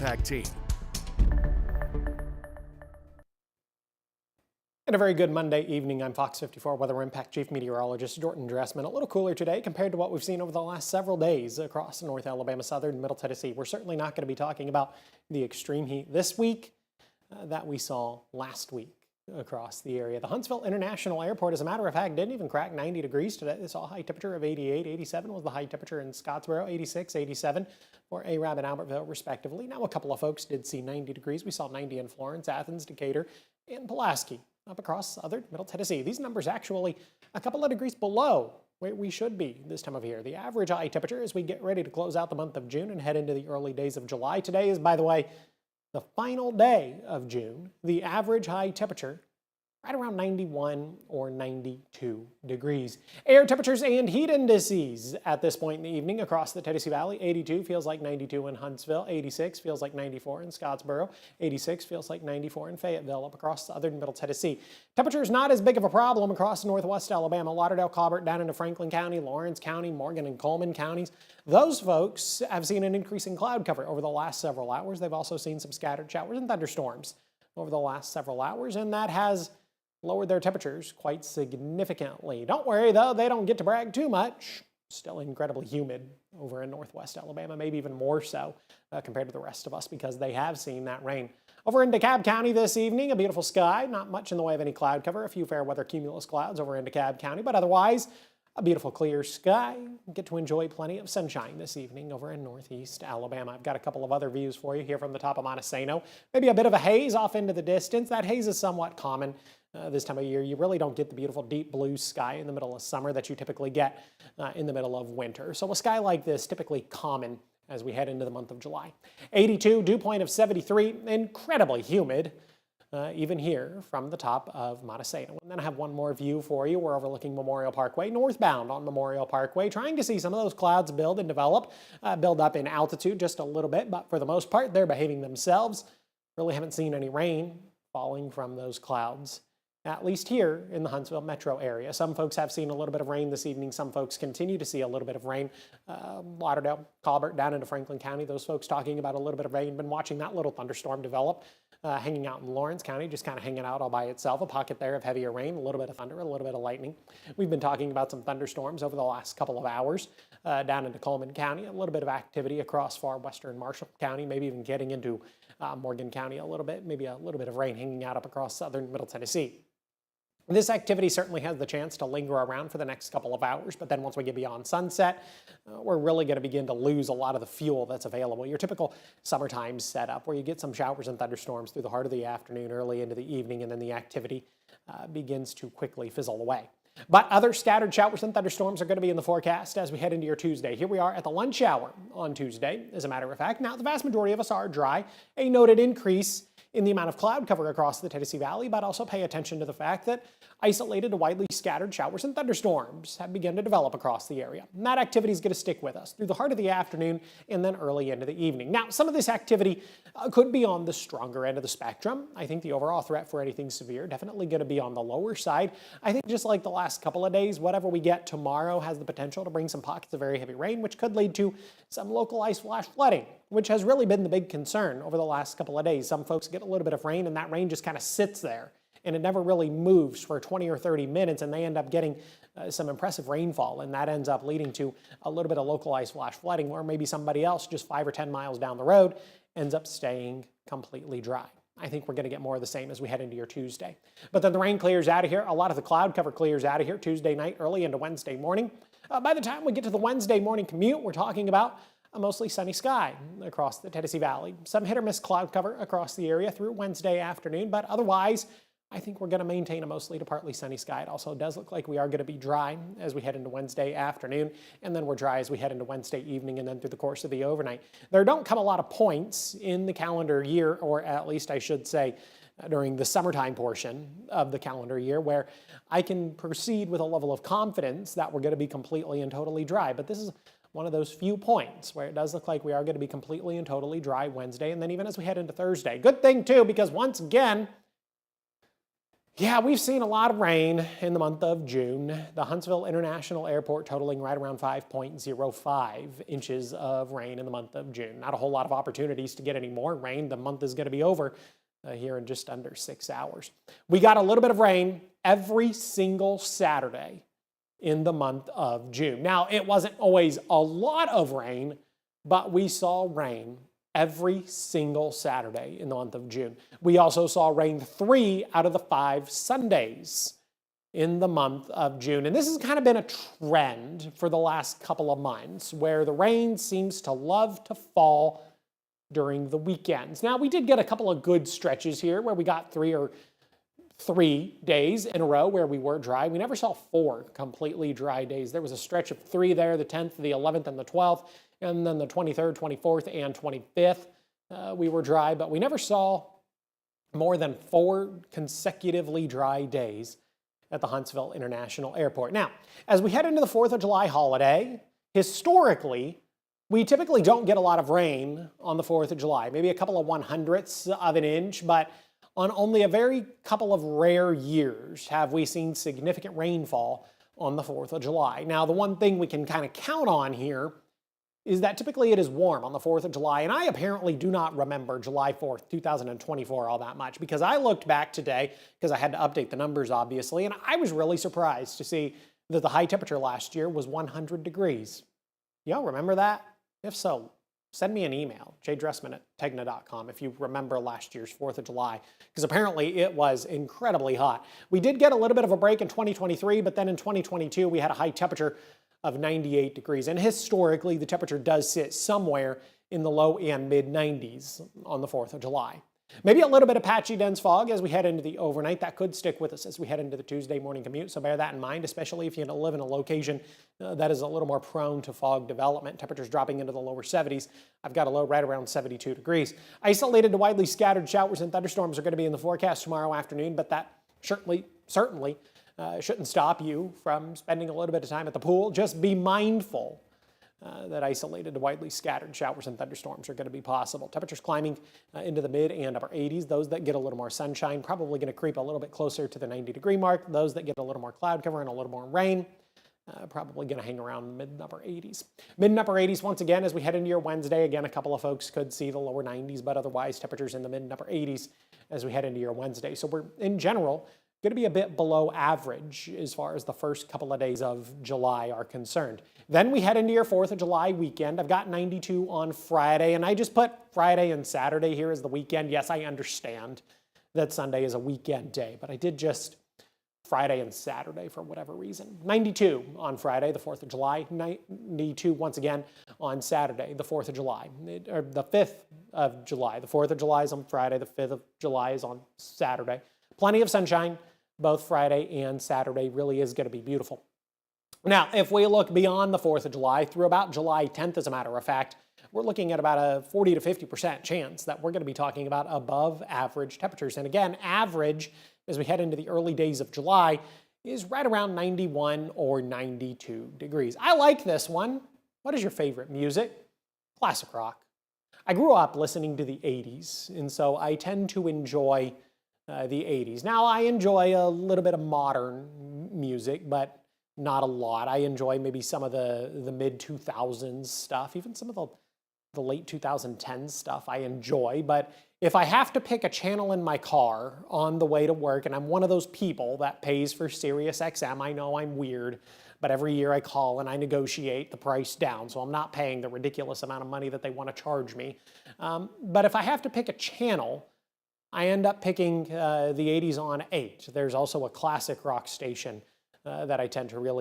Impact team. And a very good Monday evening. I'm Fox 54 Weather Impact Chief Meteorologist Jordan Dressman. A little cooler today compared to what we've seen over the last several days across North Alabama, southern Middle Tennessee. We're certainly not going to be talking about the extreme heat this week that we saw last week across the area. The Huntsville International Airport, as a matter of fact, didn't even crack 90 degrees today. They saw a high temperature of 88, 87 was the high temperature in Scottsboro, 86, 87 for Arab and Albertville, respectively. Now, a couple of folks did see 90 degrees. We saw 90 in Florence, Athens, Decatur, and Pulaski. Up across southern Middle Tennessee. These numbers actually a couple of degrees below where we should be this time of year. The average high temperature as we get ready to close out the month of June and head into the early days of July. Today is, by the way, the final day of June. The average high temperature right around 91 or 92 degrees. Air temperatures and heat indices at this point in the evening across the Tennessee Valley. 82 feels like 92 in Huntsville. 86 feels like 94 in Scottsboro. 86 feels like 94 in Fayetteville up across southern Middle Tennessee. Temperatures not as big of a problem across northwest Alabama. Lauderdale, Colbert, down into Franklin County, Lawrence County, Morgan and Coleman counties. Those folks have seen an increase in cloud cover over the last several hours. They've also seen some scattered showers and thunderstorms over the last several hours, and that has lowered their temperatures quite significantly. Don't worry though, they don't get to brag too much. Still incredibly humid over in northwest Alabama, maybe even more so compared to the rest of us because they have seen that rain. Over in DeKalb County this evening, a beautiful sky, not much in the way of any cloud cover, a few fair weather cumulus clouds over in DeKalb County, but otherwise a beautiful clear sky. Get to enjoy plenty of sunshine this evening over in northeast Alabama. I've got a couple of other views for you here from the top of Montesano. Maybe a bit of a haze off into the distance. That haze is somewhat common this time of year. You really don't get the beautiful deep blue sky in the middle of summer that you typically get in the middle of winter. So a sky like this typically common as we head into the month of July. 82, dew point of 73, incredibly humid. Even here from the top of Montesano. And then I have one more view for you. We're overlooking Memorial Parkway, northbound on Memorial Parkway, trying to see some of those clouds build and develop, build up in altitude just a little bit, but for the most part, they're behaving themselves. Really haven't seen any rain falling from those clouds, at least here in the Huntsville metro area. Some folks have seen a little bit of rain this evening. Some folks continue to see a little bit of rain. Lauderdale, Colbert, down into Franklin County, those folks talking about a little bit of rain. Been watching that little thunderstorm develop, hanging out in Lawrence County, just kind of hanging out all by itself. A pocket there of heavier rain, a little bit of thunder, a little bit of lightning. We've been talking about some thunderstorms over the last couple of hours down into Coleman County. A little bit of activity across far western Marshall County, maybe even getting into Morgan County a little bit. Maybe a little bit of rain hanging out up across southern Middle Tennessee. This activity certainly has the chance to linger around for the next couple of hours, but then once we get beyond sunset, we're really going to begin to lose a lot of the fuel that's available. Your typical summertime setup where you get some showers and thunderstorms through the heart of the afternoon, early into the evening, and then the activity begins to quickly fizzle away. But other scattered showers and thunderstorms are going to be in the forecast as we head into your Tuesday. Here we are at the lunch hour on Tuesday, as a matter of fact. Now, the vast majority of us are dry. A noted increase in the amount of cloud cover across the Tennessee Valley, but also pay attention to the fact that isolated to widely scattered showers and thunderstorms have begun to develop across the area. And that activity is going to stick with us through the heart of the afternoon and then early into the evening. Now, some of this activity could be on the stronger end of the spectrum. I think the overall threat for anything severe definitely going to be on the lower side. I think just like the last couple of days, whatever we get tomorrow has the potential to bring some pockets of very heavy rain, which could lead to some local ice flash flooding, which has really been the big concern over the last couple of days. Some folks get a little bit of rain and that rain just kind of sits there and it never really moves for 20 or 30 minutes and they end up getting some impressive rainfall, and that ends up leading to a little bit of local ice flash flooding, or maybe somebody else just 5 or 10 miles down the road ends up staying completely dry. I think we're going to get more of the same as we head into your Tuesday. But then the rain clears out of here. A lot of the cloud cover clears out of here Tuesday night, early into Wednesday morning. By the time we get to the Wednesday morning commute, we're talking about a mostly sunny sky across the Tennessee Valley. Some hit or miss cloud cover across the area through Wednesday afternoon, but otherwise, I think we're going to maintain a mostly to partly sunny sky. It also does look like we are going to be dry as we head into Wednesday afternoon, and then we're dry as we head into Wednesday evening and then through the course of the overnight. There don't come a lot of points in the calendar year, or at least I should say during the summertime portion of the calendar year, where I can proceed with a level of confidence that we're going to be completely and totally dry. But this is one of those few points where it does look like we are going to be completely and totally dry Wednesday, and then even as we head into Thursday. Good thing too, because once again, Yeah, we've seen a lot of rain in the month of June. The Huntsville International Airport totaling right around 5.05 inches of rain in the month of June. Not a whole lot of opportunities to get any more rain. The month is going to be over here in just under 6 hours. We got a little bit of rain every single Saturday in the month of June. Now, it wasn't always a lot of rain, but we saw rain every single Saturday in the month of June. We also saw rain 3 out of the 5 Sundays in the month of June. And this has kind of been a trend for the last couple of months where the rain seems to love to fall during the weekends. Now, we did get a couple of good stretches here where we got 3 days in a row where we were dry. We never saw 4 completely dry days. There was a stretch of 3 there, the 10th, the 11th, and the 12th. And then the 23rd, 24th, and 25th, we were dry, but we never saw more than 4 consecutively dry days at the Huntsville International Airport. Now, as we head into the 4th of July holiday, historically, we typically don't get a lot of rain on the 4th of July, maybe a couple of 1/100ths of an inch, but on only a very couple of rare years have we seen significant rainfall on the 4th of July. Now, the one thing we can kind of count on here is that typically it is warm on the 4th of July, and I apparently do not remember July 4th, 2024 all that much because I looked back today because I had to update the numbers obviously, and I was really surprised to see that the high temperature last year was 100 degrees. Y'all remember that? If so, send me an email, jdressman@tegna.com, if you remember last year's 4th of July, because apparently it was incredibly hot. We did get a little bit of a break in 2023, but then in 2022 we had a high temperature of 98 degrees. And historically, the temperature does sit somewhere in the low and mid 90s on the 4th of July. Maybe a little bit of patchy dense fog as we head into the overnight. That could stick with us as we head into the Tuesday morning commute, so bear that in mind, especially if you live in a location that is a little more prone to fog development. Temperatures dropping into the lower 70s. I've got a low right around 72 degrees. Isolated to widely scattered showers and thunderstorms are going to be in the forecast tomorrow afternoon, but that certainly shouldn't stop you from spending a little bit of time at the pool. Just be mindful that isolated to widely scattered showers and thunderstorms are going to be possible. Temperatures climbing into the mid and upper 80s. Those that get a little more sunshine probably going to creep a little bit closer to the 90-degree mark. Those that get a little more cloud cover and a little more rain probably going to hang around mid and upper 80s. Mid and upper 80s once again as we head into your Wednesday. Again, a couple of folks could see the lower 90s, but otherwise temperatures in the mid and upper 80s as we head into your Wednesday. So we're, in general, going to be a bit below average as far as the first couple of days of July are concerned. Then we head into your 4th of July weekend. I've got 92 on Friday, and I just put Friday and Saturday here as the weekend. Yes, I understand that Sunday is a weekend day, but I did just Friday and Saturday for whatever reason. 92 on Friday, the 4th of July. 92 once again on Saturday, the 4th of July, or the 5th of July. The 4th of July is on Friday, the 5th of July is on Saturday. Plenty of sunshine both Friday and Saturday. Really is going to be beautiful. Now, if we look beyond the 4th of July through about July 10th, as a matter of fact, we're looking at about a 40 to 50% chance that we're going to be talking about above average temperatures. And again, average as we head into the early days of July is right around 91 or 92 degrees. I like this one. What is your favorite music? Classic rock. I grew up listening to the 80s, and so I tend to enjoy the 80s. Now, I enjoy a little bit of modern music, but not a lot. I enjoy maybe some of the mid-2000s stuff, even some of the late 2010s stuff I enjoy. But if I have to pick a channel in my car on the way to work, and I'm one of those people that pays for Sirius XM, I know I'm weird, but every year I call and I negotiate the price down, so I'm not paying the ridiculous amount of money that they want to charge me. But if I have to pick a channel, I end up picking the 80s on 8. There's also a classic rock station that I tend to really